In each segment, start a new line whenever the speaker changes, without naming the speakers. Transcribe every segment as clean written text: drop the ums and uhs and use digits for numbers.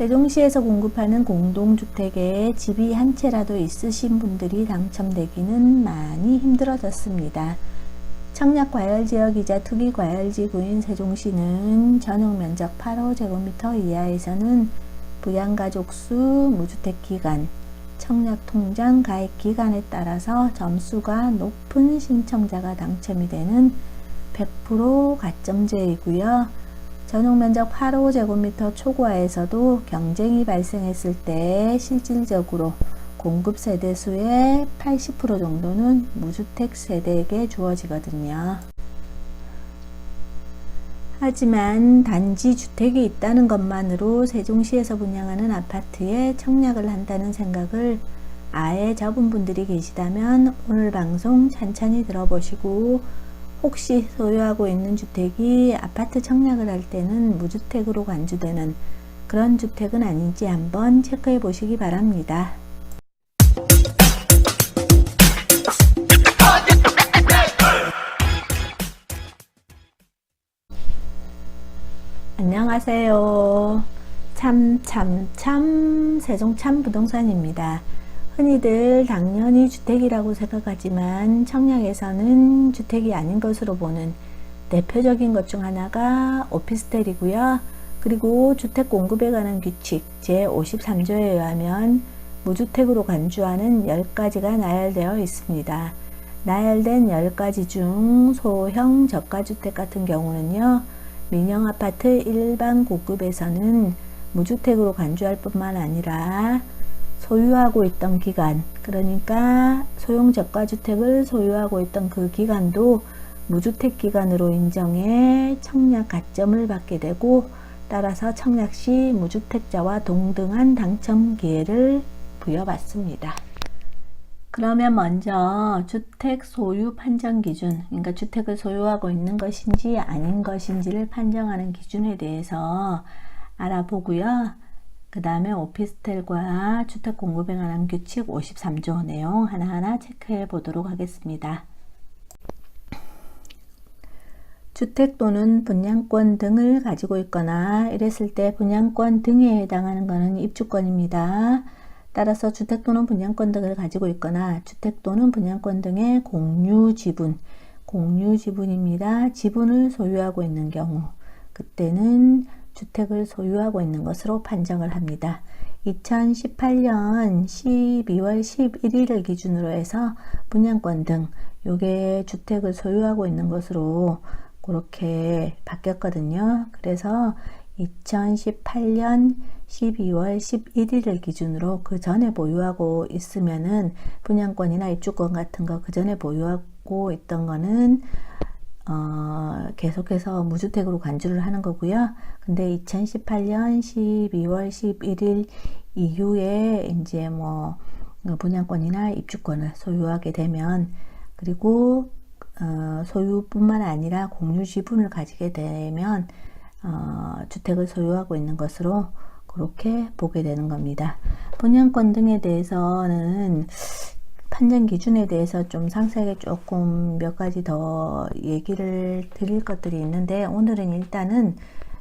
세종시에서 공급하는 공동주택에 집이 한 채라도 있으신 분들이 당첨되기는 많이 힘들어졌습니다. 청약과열지역이자 투기과열지구인 세종시는 전용면적 8호제곱미터 이하에서는 부양가족수, 무주택기간, 청약통장 가입기간에 따라서 점수가 높은 신청자가 당첨이 되는 100% 가점제이고요. 전용면적 8호제곱미터 초과에서도 경쟁이 발생했을 때 실질적으로 공급 세대수의 80% 정도는 무주택 세대에게 주어지거든요. 하지만 단지 주택이 있다는 것만으로 세종시에서 분양하는 아파트에 청약을 한다는 생각을 아예 접은 분들이 계시다면 오늘 방송 천천히 들어보시고 혹시 소유하고 있는 주택이 아파트 청약을 할 때는 무주택으로 간주되는 그런 주택은 아닌지 한번 체크해 보시기 바랍니다. 안녕하세요. 세종참 부동산입니다. 흔히들 당연히 주택이라고 생각하지만 청약에서는 주택이 아닌 것으로 보는 대표적인 것 중 하나가 오피스텔이고요. 그리고 주택 공급에 관한 규칙 제53조에 의하면 무주택으로 간주하는 10가지가 나열되어 있습니다. 나열된 10가지 중 소형 저가주택 같은 경우는요. 민영아파트 일반 고급에서는 무주택으로 간주할 뿐만 아니라 소유하고 있던 기간, 그러니까 소형 저가주택을 소유하고 있던 그 기간도 무주택 기간으로 인정해 청약 가점을 받게 되고 따라서 청약 시 무주택자와 동등한 당첨 기회를 부여받습니다. 그러면 먼저 주택 소유 판정 기준, 그러니까 주택을 소유하고 있는 것인지 아닌 것인지를 판정하는 기준에 대해서 알아보고요. 그 다음에 오피스텔과 주택 공급에 관한 규칙 53조 내용 하나하나 체크해 보도록 하겠습니다. 주택 또는 분양권 등을 가지고 있거나 이랬을 때 분양권 등에 해당하는 것은 입주권입니다. 따라서 주택 또는 분양권 등을 가지고 있거나 주택 또는 분양권 등의 공유지분입니다. 지분을 소유하고 있는 경우 그때는 주택을 소유하고 있는 것으로 판정을 합니다. 2018년 12월 11일을 기준으로 해서 분양권 등 요게 주택을 소유하고 있는 것으로 그렇게 바뀌었거든요. 그래서 2018년 12월 11일을 기준으로 그 전에 보유하고 있으면은 분양권이나 입주권 같은 거 그 전에 보유하고 있던 거는 계속해서 무주택으로 간주를 하는 거고요. 근데 2018년 12월 11일 이후에 이제 뭐 분양권이나 입주권을 소유하게 되면 그리고 소유뿐만 아니라 공유 지분을 가지게 되면 주택을 소유하고 있는 것으로 그렇게 보게 되는 겁니다. 분양권 등에 대해서는 판정 기준에 대해서 좀 상세하게 조금 몇 가지 더 얘기를 드릴 것들이 있는데 오늘은 일단은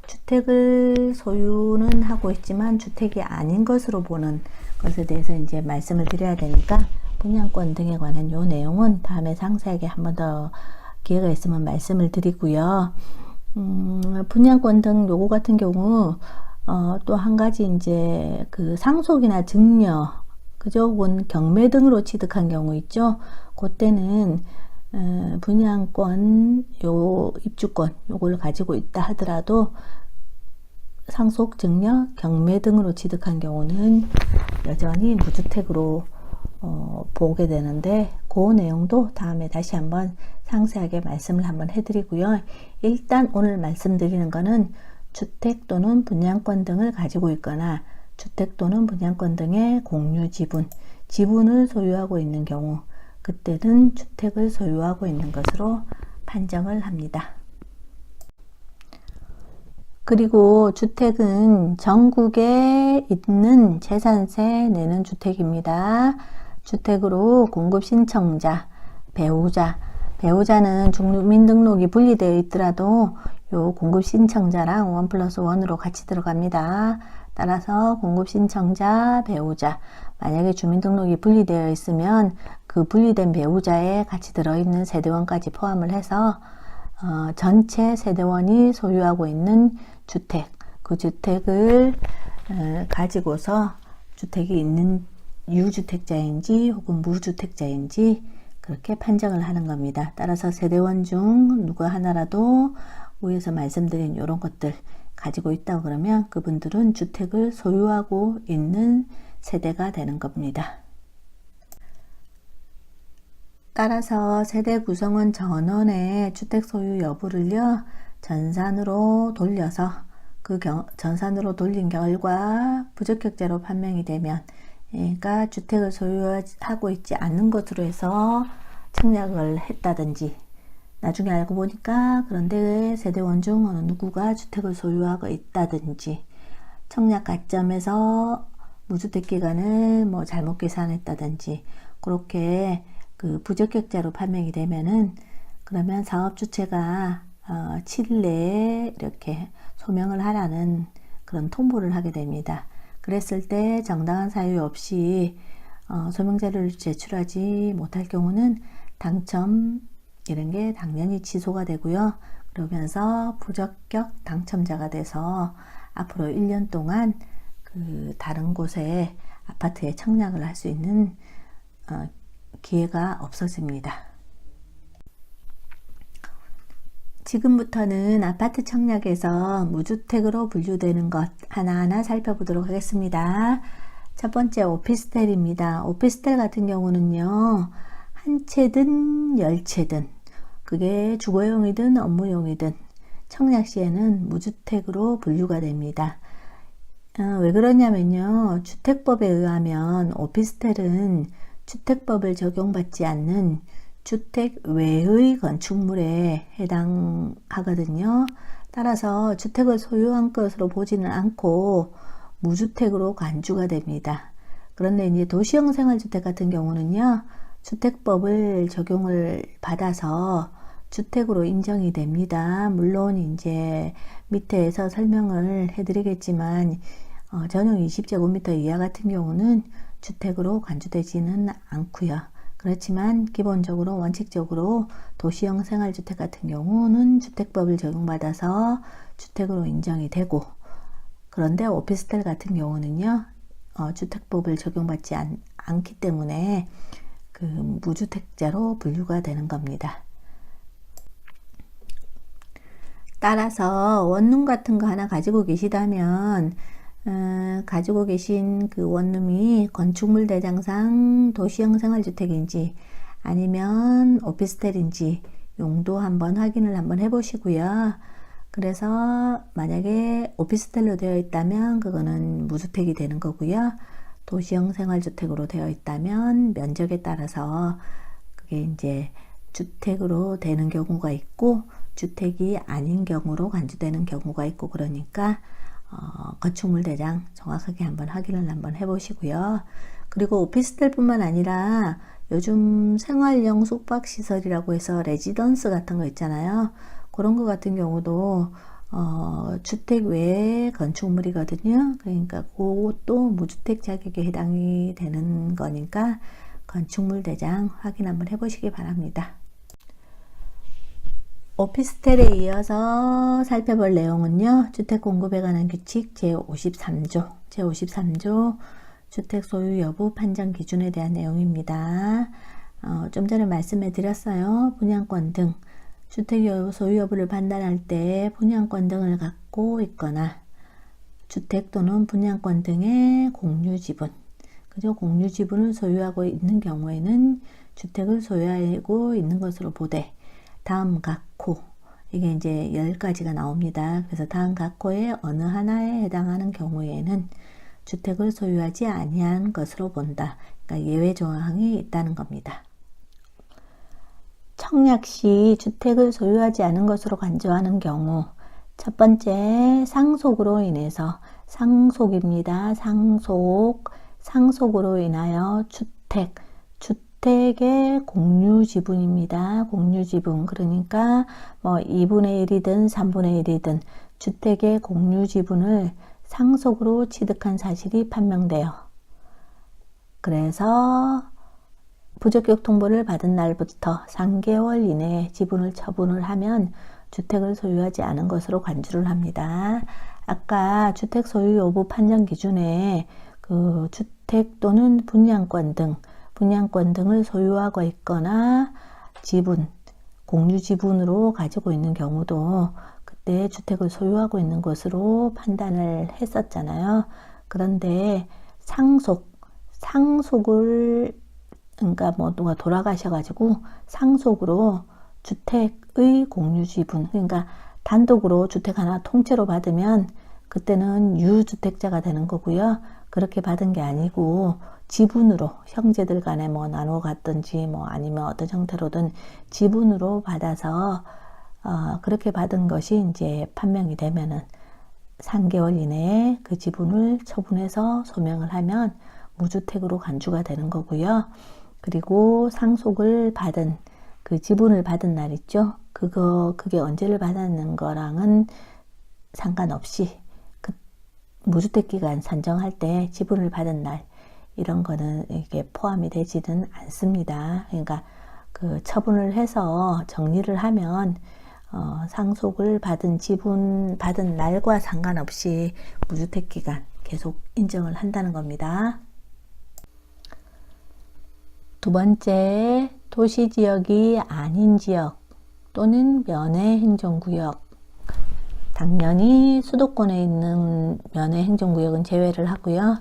주택을 소유는 하고 있지만 주택이 아닌 것으로 보는 것에 대해서 이제 말씀을 드려야 되니까 분양권 등에 관한 요 내용은 다음에 상세하게 한 번 더 기회가 있으면 말씀을 드리고요. 분양권 등 요거 같은 경우 또 한 가지 이제 그 상속이나 증여 그죠? 혹은 경매 등으로 취득한 경우 있죠. 그때는 분양권, 입주권 요걸 가지고 있다 하더라도 상속, 증여, 경매 등으로 취득한 경우는 여전히 무주택으로 보게 되는데 그 내용도 다음에 다시 한번 상세하게 말씀을 한번 해드리고요. 일단 오늘 말씀드리는 거는 주택 또는 분양권 등을 가지고 있거나 주택 또는 분양권 등의 공유 지분을 소유하고 있는 경우 그때는 주택을 소유하고 있는 것으로 판정을 합니다. 그리고 주택은 전국에 있는 재산세 내는 주택입니다. 주택으로 공급 신청자, 배우자는 주민등록이 분리되어 있더라도 요 공급 신청자랑 1+1으로 같이 들어갑니다. 따라서 공급신청자, 배우자, 만약에 주민등록이 분리되어 있으면 그 분리된 배우자에 같이 들어있는 세대원까지 포함을 해서 전체 세대원이 소유하고 있는 주택, 그 주택을 가지고서 주택이 있는 유주택자인지 혹은 무주택자인지 그렇게 판정을 하는 겁니다. 따라서 세대원 중 누구 하나라도 위에서 말씀드린 이런 것들 가지고 있다고 그러면 그분들은 주택을 소유하고 있는 세대가 되는 겁니다. 따라서 세대 구성원 전원의 주택 소유 여부를요, 전산으로 돌려서 전산으로 돌린 결과 부적격자로 판명이 되면, 그러니까 주택을 소유하고 있지 않는 것으로 해서 청약을 했다든지, 나중에 알고 보니까 그런데 세대원 중 어느 누구가 주택을 소유하고 있다든지, 청약 가점에서 무주택 기간을 뭐 잘못 계산했다든지, 그렇게 그 부적격자로 판명이 되면은, 그러면 사업주체가 7일 내에 이렇게 소명을 하라는 그런 통보를 하게 됩니다. 그랬을 때 정당한 사유 없이 소명자료를 제출하지 못할 경우는 당첨 이런 게 당연히 취소가 되고요. 그러면서 부적격 당첨자가 돼서 앞으로 1년 동안 그 다른 곳에 아파트에 청약을 할 수 있는 기회가 없어집니다. 지금부터는 아파트 청약에서 무주택으로 분류되는 것 하나하나 살펴보도록 하겠습니다. 첫 번째 오피스텔입니다. 오피스텔 같은 경우는요, 한 채든 10채든 그게 주거용이든 업무용이든 청약 시에는 무주택으로 분류가 됩니다. 왜 그러냐면요, 주택법에 의하면 오피스텔은 주택법을 적용받지 않는 주택 외의 건축물에 해당하거든요. 따라서 주택을 소유한 것으로 보지는 않고 무주택으로 간주가 됩니다. 그런데 이제 도시형 생활주택 같은 경우는요, 주택법을 적용을 받아서 주택으로 인정이 됩니다. 물론 이제 밑에서 설명을 해드리겠지만 전용 20제곱미터 이하 같은 경우는 주택으로 간주되지는 않고요. 그렇지만 기본적으로 원칙적으로 도시형 생활주택 같은 경우는 주택법을 적용받아서 주택으로 인정이 되고, 그런데 오피스텔 같은 경우는요, 주택법을 적용받지 않기 때문에 그 무주택자로 분류가 되는 겁니다. 따라서 원룸 같은 거 하나 가지고 계시다면 가지고 계신 그 원룸이 건축물 대장상 도시형 생활주택인지 아니면 오피스텔인지 용도 한번 확인을 한번 해보시고요. 그래서 만약에 오피스텔로 되어 있다면 그거는 무주택이 되는 거고요. 도시형 생활주택으로 되어 있다면 면적에 따라서 그게 이제 주택으로 되는 경우가 있고 주택이 아닌 경우로 간주되는 경우가 있고, 그러니까 건축물 대장 정확하게 한번 확인을 한번 해보시고요. 그리고 오피스텔 뿐만 아니라 요즘 생활형 숙박시설이라고 해서 레지던스 같은 거 있잖아요. 그런 거 같은 경우도 주택 외의 건축물이거든요. 그러니까 그것도 무주택 자격에 해당이 되는 거니까 건축물 대장 확인 한번 해보시기 바랍니다. 오피스텔에 이어서 살펴볼 내용은요, 주택 공급에 관한 규칙 제53조 주택 소유 여부 판정 기준에 대한 내용입니다. 좀 전에 말씀해 드렸어요. 분양권 등 주택 소유 여부를 판단할 때 분양권 등을 갖고 있거나 주택 또는 분양권 등의 공유 지분, 그죠? 공유 지분을 소유하고 있는 경우에는 주택을 소유하고 있는 것으로 보되, 다음 각호, 이게 이제 10가지가 나옵니다. 그래서 다음 각호의 어느 하나에 해당하는 경우에는 주택을 소유하지 아니한 것으로 본다. 그러니까 예외 조항이 있다는 겁니다. 청약 시 주택을 소유하지 않은 것으로 간주하는 경우, 첫 번째 상속으로 인해서, 상속입니다. 상속으로 인하여 주택의 공유 지분입니다. 공유 지분, 그러니까 뭐 2분의 1이든 3분의 1이든 주택의 공유 지분을 상속으로 취득한 사실이 판명돼요. 그래서 부적격 통보를 받은 날부터 3개월 이내에 지분을 처분을 하면 주택을 소유하지 않은 것으로 간주를 합니다. 아까 주택 소유 여부 판정 기준에 그 주택 또는 분양권 등을 소유하고 있거나 지분, 공유 지분으로 가지고 있는 경우도 그때 주택을 소유하고 있는 것으로 판단을 했었잖아요. 그런데 상속을 그러니까 뭐 누가 돌아가셔가지고 상속으로 주택의 공유 지분, 그러니까 단독으로 주택 하나 통째로 받으면 그때는 유주택자가 되는 거고요. 그렇게 받은 게 아니고 지분으로 형제들 간에 뭐 나눠 갔든지 뭐 아니면 어떤 형태로든 지분으로 받아서 그렇게 받은 것이 이제 판명이 되면은 3개월 이내에 그 지분을 처분해서 소명을 하면 무주택으로 간주가 되는 거고요. 그리고 상속을 받은 그 지분을 받은 날 있죠. 그게 언제를 받았는 거랑은 상관없이 그 무주택 기간 산정할 때 지분을 받은 날 이런 거는 이게 포함이 되지는 않습니다. 그러니까 그 처분을 해서 정리를 하면 상속을 받은 지분 받은 날과 상관없이 무주택 기간 계속 인정을 한다는 겁니다. 두 번째, 도시지역이 아닌 지역 또는 면외행정구역. 당연히 수도권에 있는 면외행정구역은 제외를 하고요.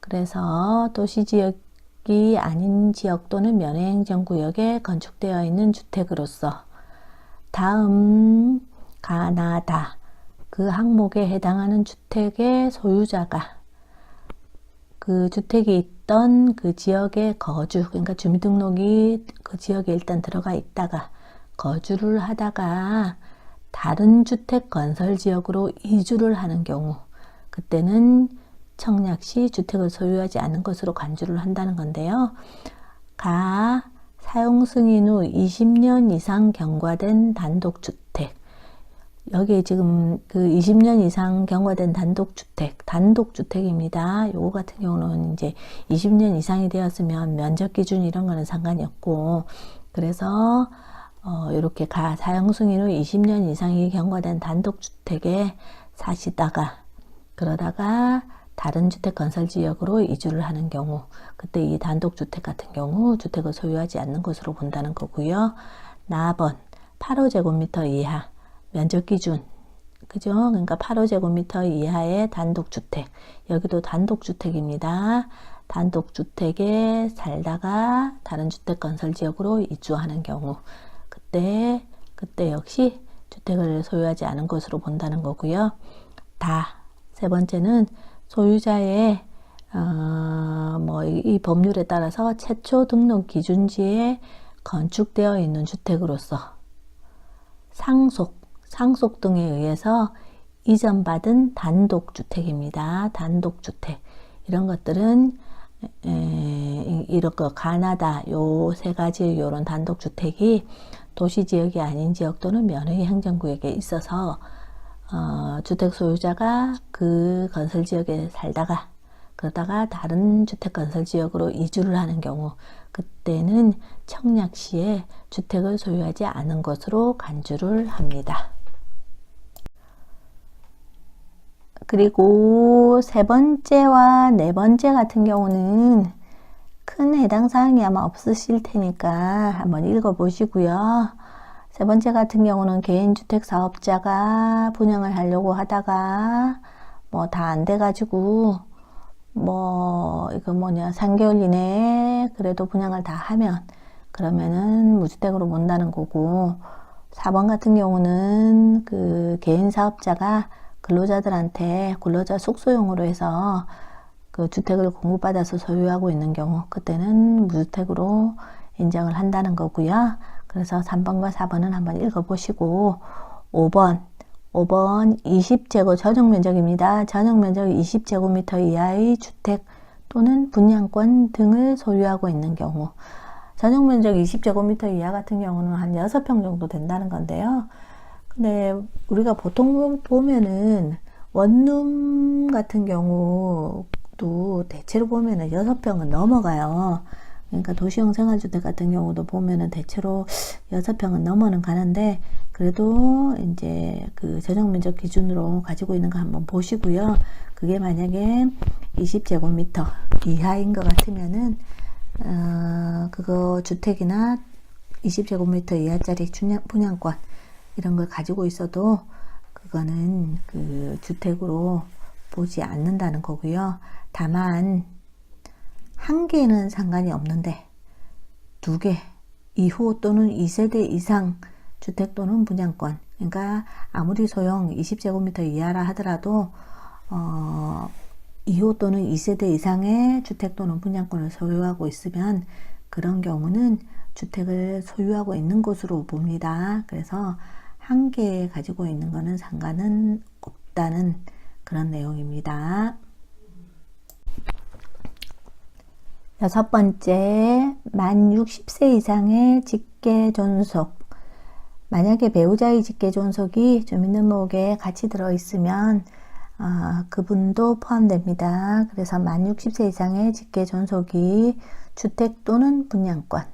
그래서 도시지역이 아닌 지역 또는 면외행정구역에 건축되어 있는 주택으로서 다음 가나다 그 항목에 해당하는 주택의 소유자가 그 주택이 있던 그 지역의 거주, 그러니까 주민등록이 그 지역에 일단 들어가 있다가 거주를 하다가 다른 주택 건설 지역으로 이주를 하는 경우, 그때는 청약시 주택을 소유하지 않은 것으로 간주를 한다는 건데요. 사용 승인 후 20년 이상 경과된 단독주택. 여기 지금 그 20년 이상 경과된 단독주택입니다. 요거 같은 경우는 이제 20년 이상이 되었으면 면적 기준 이런 거는 상관이 없고, 그래서 이렇게 사용 승인 후 20년 이상이 경과된 단독주택에 사시다가 그러다가 다른 주택 건설 지역으로 이주를 하는 경우, 그때 이 단독주택 같은 경우 주택을 소유하지 않는 것으로 본다는 거고요. 4번 8호제곱미터 이하 면적 기준, 그죠? 그러니까 8호제곱미터 이하의 단독주택, 여기도 단독주택입니다. 단독주택에 살다가 다른 주택 건설 지역으로 이주하는 경우, 그때 역시 주택을 소유하지 않은 것으로 본다는 거고요. 세 번째는 소유자의 이 법률에 따라서 최초 등록 기준지에 건축되어 있는 주택으로서 상속 등에 의해서 이전받은 단독주택입니다. 단독주택. 이런 것들은 이렇게 가나다 요 세 가지 요런 단독주택이 도시지역이 아닌 지역 또는 면외행정구역에 있어서 주택 소유자가 그 건설 지역에 살다가 그러다가 다른 주택 건설 지역으로 이주를 하는 경우, 그때는 청약 시에 주택을 소유하지 않은 것으로 간주를 합니다. 그리고 세 번째와 네 번째 같은 경우는 큰 해당 사항이 아마 없으실 테니까 한번 읽어 보시고요. 세 번째 같은 경우는 개인주택 사업자가 분양을 하려고 하다가 뭐 다 안 돼가지고 뭐 이거 3개월 이내에 그래도 분양을 다 하면 그러면은 무주택으로 본다는 거고, 4번 같은 경우는 그 개인 사업자가 근로자들한테 근로자 숙소용으로 해서 그 주택을 공급받아서 소유하고 있는 경우, 그때는 무주택으로 인정을 한다는 거고요. 그래서 3번과 4번은 한번 읽어보시고, 5번 20제곱 전용면적입니다. 전용면적 20제곱미터 이하의 주택 또는 분양권 등을 소유하고 있는 경우, 전용면적 20제곱미터 이하 같은 경우는 한 6평 정도 된다는 건데요. 근데 우리가 보통 보면은 원룸 같은 경우도 대체로 보면은 6평은 넘어가요. 그러니까 도시형 생활주택 같은 경우도 보면은 대체로 6평은 넘어는 가는데, 그래도 이제 그 재정면적 기준으로 가지고 있는 거 한번 보시고요. 그게 만약에 20제곱미터 이하인 것 같으면은 그거 주택이나 20제곱미터 이하짜리 분양권 이런 걸 가지고 있어도 그거는 그 주택으로 보지 않는다는 거고요. 다만 한 개는 상관이 없는데 2개, 2호 또는 2세대 이상 주택 또는 분양권, 그러니까 아무리 소형 20제곱미터 이하라 하더라도 2호 또는 2세대 이상의 주택 또는 분양권을 소유하고 있으면 그런 경우는 주택을 소유하고 있는 것으로 봅니다. 그래서 한 개 가지고 있는 거는 상관은 없다는 그런 내용입니다. 6번째, 만 60세 이상의 직계존속. 만약에 배우자의 직계존속이 주민등록에 같이 들어있으면 그분도 포함됩니다. 그래서 만 60세 이상의 직계존속이 주택 또는 분양권,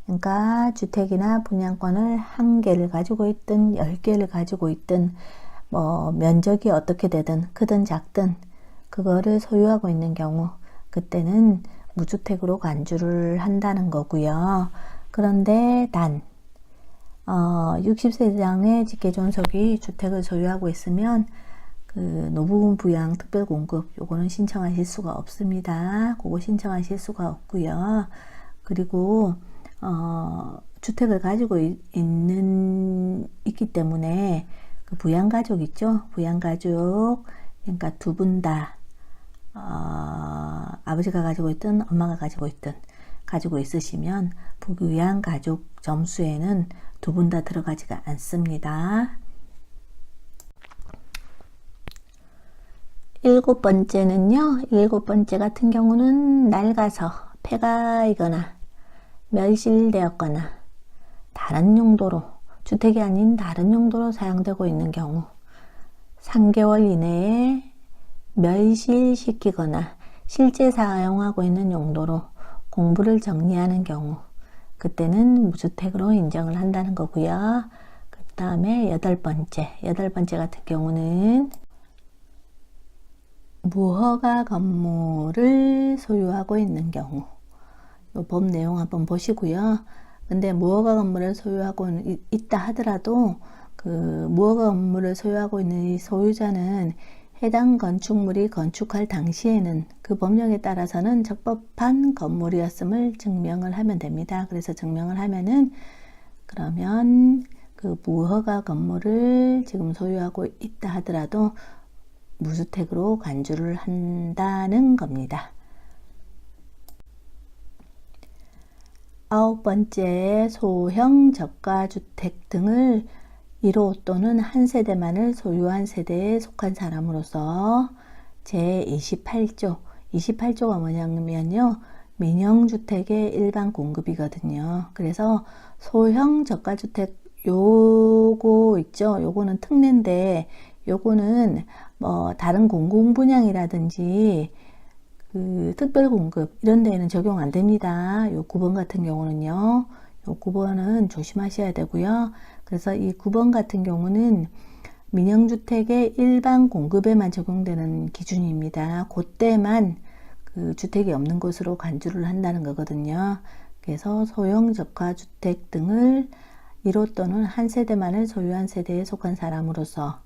그러니까 주택이나 분양권을 1개를 가지고 있든 10개를 가지고 있든 뭐 면적이 어떻게 되든 크든 작든 그거를 소유하고 있는 경우, 그때는 무주택으로 간주를 한다는 거고요. 그런데 단 60세 이상의 직계존속이 주택을 소유하고 있으면 그 노부분 부양 특별공급 요거는 신청하실 수가 없습니다. 그거 신청하실 수가 없고요. 그리고 주택을 가지고 있기 때문에 그 부양가족 있죠? 부양가족, 그러니까 두 분 다 아버지가 가지고 있든 엄마가 가지고 있으시면 부양가족 점수에는 두 분 다 들어가지가 않습니다. 7번째는요, 7번째 같은 경우는 낡아서 폐가이거나 멸실되었거나 다른 용도로, 주택이 아닌 다른 용도로 사용되고 있는 경우, 3개월 이내에 멸실시키거나 실제 사용하고 있는 용도로 공부를 정리하는 경우, 그때는 무주택으로 인정을 한다는 거고요. 그 다음에 8번째 같은 경우는 무허가 건물을 소유하고 있는 경우, 이 법 내용 한번 보시고요. 근데 무허가 건물을 소유하고 있다 하더라도 그 무허가 건물을 소유하고 있는 이 소유자는 해당 건축물이 건축할 당시에는 그 법령에 따라서는 적법한 건물이었음을 증명을 하면 됩니다. 그래서 증명을 하면은 그러면 그 무허가 건물을 지금 소유하고 있다 하더라도 무주택으로 간주를 한다는 겁니다. 9번째, 소형 저가주택 등을 1호 또는 한 세대만을 소유한 세대에 속한 사람으로서 제28조가 뭐냐면요, 민영주택의 일반 공급이거든요. 그래서 소형 저가주택 요거 있죠, 요거는 특례인데 요거는 뭐 다른 공공분양이라든지 그 특별공급 이런 데에는 적용 안 됩니다. 요 9번 같은 경우는요, 요 9번은 조심하셔야 되고요. 그래서 이 9번 같은 경우는 민영주택의 일반 공급에만 적용되는 기준입니다. 그때만 그 주택이 없는 곳으로 간주를 한다는 거거든요. 그래서 소형 저가주택 등을 1호 또는 한 세대만을 소유한 세대에 속한 사람으로서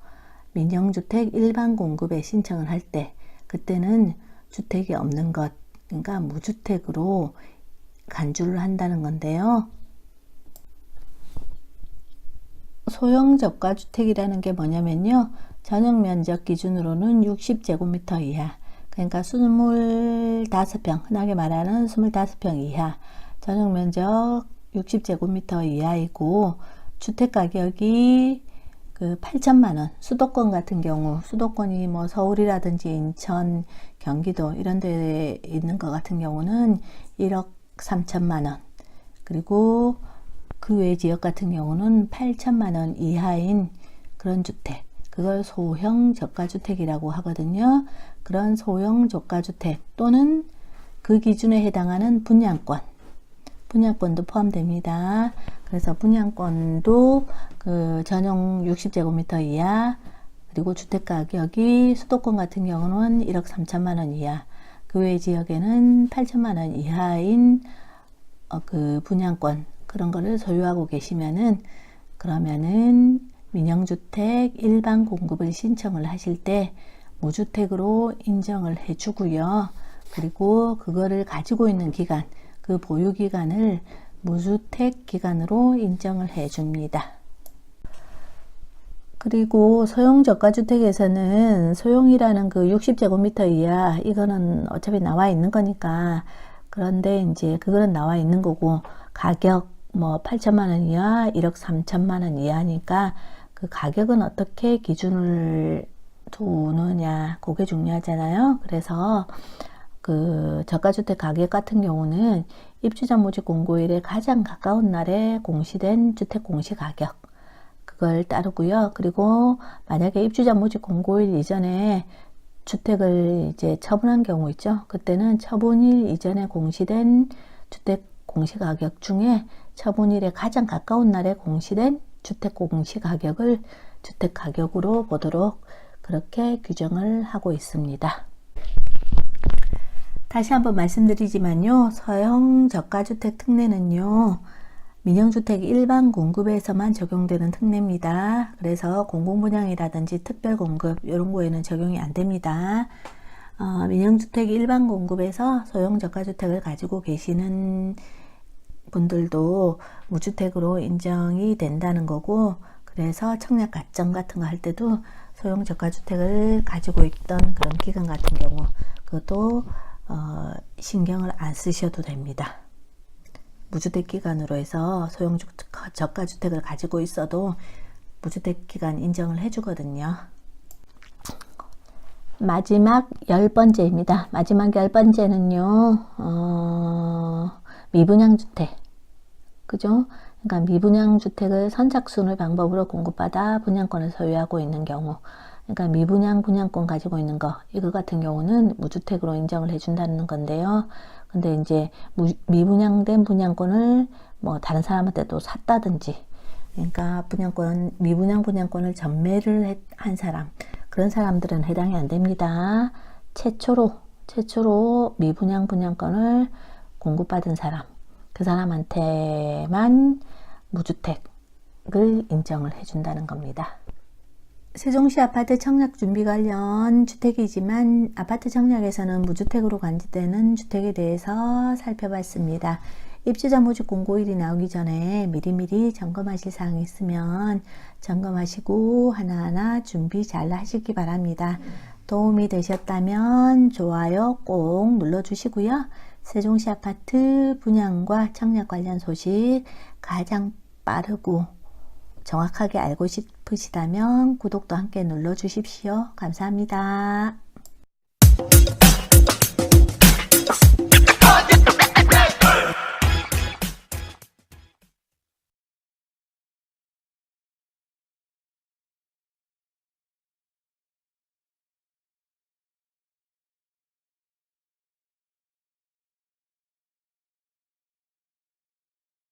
민영주택 일반 공급에 신청을 할 때, 그때는 주택이 없는 것, 그러니까 무주택으로 간주를 한다는 건데요. 소형 저가주택이라는 게 뭐냐면요, 전용면적 기준으로는 60제곱미터 이하, 그러니까 25평, 흔하게 말하는 25평 이하, 전용면적 60제곱미터 이하이고, 주택가격이 그 8천만원, 수도권 같은 경우, 수도권이 뭐 서울이라든지 인천, 경기도 이런 데에 있는 것 같은 경우는 1억 3천만원, 그리고 그 외 지역 같은 경우는 8천만원 이하인 그런 주택, 그 그걸 소형 저가주택이라고 하거든요. 그런 소형 저가주택 또는 그 기준에 해당하는 분양권도 포함됩니다. 그래서 분양권도 그 전용 60제곱미터 이하, 그리고 주택 가격이 수도권 같은 경우는 1억 3천만 원 이하, 그 외 지역에는 8천만 원 이하인 그 분양권, 그런 거를 소유하고 계시면은, 그러면은 민영주택 일반 공급을 신청을 하실 때 무주택으로 인정을 해주고요. 그리고 그거를 가지고 있는 기간, 그 보유 기간을 무주택 기간으로 인정을 해줍니다. 그리고 소형 저가주택에서는 소형이라는 그 60제곱미터 이하, 이거는 어차피 나와 있는 거니까, 그런데 이제 그거는 나와 있는 거고, 가격 뭐 8천만 원 이하, 1억 3천만 원 이하니까 그 가격은 어떻게 기준을 두느냐, 그게 중요하잖아요. 그래서 그 저가주택 가격 같은 경우는 입주자 모집 공고일에 가장 가까운 날에 공시된 주택 공시가격, 그걸 따르고요. 그리고 만약에 입주자 모집 공고일 이전에 주택을 이제 처분한 경우 있죠. 그때는 처분일 이전에 공시된 주택 공시가격 중에 처분일에 가장 가까운 날에 공시된 주택 공시가격을 주택가격으로 보도록 그렇게 규정을 하고 있습니다. 다시 한번 말씀드리지만요. 소형 저가주택 특례는요, 민영주택 일반 공급에서만 적용되는 특례입니다. 그래서 공공분양이라든지 특별공급 이런 거에는 적용이 안 됩니다. 민영주택 일반 공급에서 소형 저가주택을 가지고 계시는 분들도 무주택으로 인정이 된다는 거고, 그래서 청약 가점 같은 거 할 때도 소형 저가주택을 가지고 있던 그런 기간 같은 경우, 그것도 신경을 안 쓰셔도 됩니다. 무주택 기간으로 해서 소형 저가주택을 가지고 있어도 무주택 기간 인정을 해주거든요. 마지막 10번째입니다. 마지막 10번째는요, 미분양주택. 그죠? 그러니까 미분양주택을 선착순의 방법으로 공급받아 분양권을 소유하고 있는 경우, 그러니까 미분양 분양권 가지고 있는 거, 이거 같은 경우는 무주택으로 인정을 해준다는 건데요. 근데 이제 미분양된 분양권을 뭐 다른 사람한테 또 샀다든지, 그러니까 미분양 분양권을 전매를 한 사람, 그런 사람들은 해당이 안 됩니다. 최초로 미분양 분양권을 공급받은 사람, 그 사람한테만 무주택을 인정을 해준다는 겁니다. 세종시 아파트 청약 준비 관련 주택이지만 아파트 청약에서는 무주택으로 간주되는 주택에 대해서 살펴봤습니다. 입주자 모집 공고일이 나오기 전에 미리미리 점검하실 사항이 있으면 점검하시고 하나하나 준비 잘 하시기 바랍니다. 도움이 되셨다면 좋아요 꼭 눌러주시고요. 세종시 아파트 분양과 청약 관련 소식 가장 빠르고 정확하게 알고 싶으시다면 구독도 함께 눌러주십시오. 감사합니다.